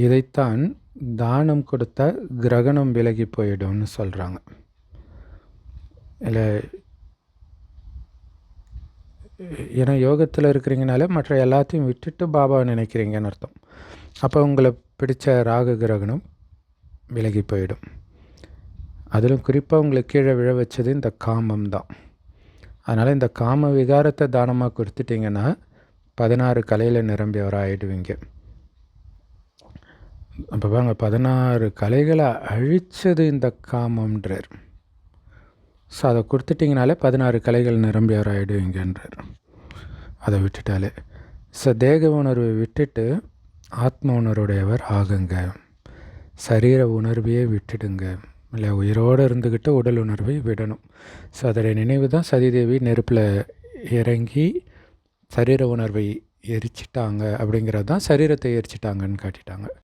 இதைத்தான் தானம் கொடுத்தா கிரகணம் விலகி போயிடும்னு சொல்கிறாங்க. இல்லை, ஏன்னா யோகத்தில் இருக்கிறீங்கனாலே மற்ற எல்லாத்தையும் விட்டுட்டு பாபாவை நினைக்கிறீங்கன்னு அர்த்தம். அப்போ உங்களை பிடிச்ச ராகு கிரகணம் விலகி போயிடும். அதிலும் குறிப்பாக உங்களை கீழே விழ வச்சது இந்த காமம் தான். அதனால் இந்த காம விகாரத்தை தானமாக கொடுத்துட்டிங்கன்னா 16 கலையில் நிரம்பியவராக ஆகிடுவீங்க. அப்போ பாருங்க, 16 கலைகளை அழித்தது இந்த காமம்ன்றார். ஸோ அதை கொடுத்துட்டிங்கனாலே 16 கலைகள் நிரம்பியவராக ஆகிடுவீங்கன்றார். அதை விட்டுட்டாலே. ஸோ தேக உணர்வை விட்டுட்டு ஆத்ம உணர்வுடையவர் ஆகுங்க. சரீர உணர்வையே விட்டுடுங்க. இல்லை, உயிரோடு இருந்துக்கிட்டு உடல் உணர்வை விடணும். ஸோ அதோடைய நினைவு தான் சதிதேவி நெருப்பில் இறங்கி சரீர உணர்வை எரிச்சிட்டாங்க. அப்படிங்கிறது தான் சரீரத்தை எரிச்சிட்டாங்கன்னு காட்டிட்டாங்க.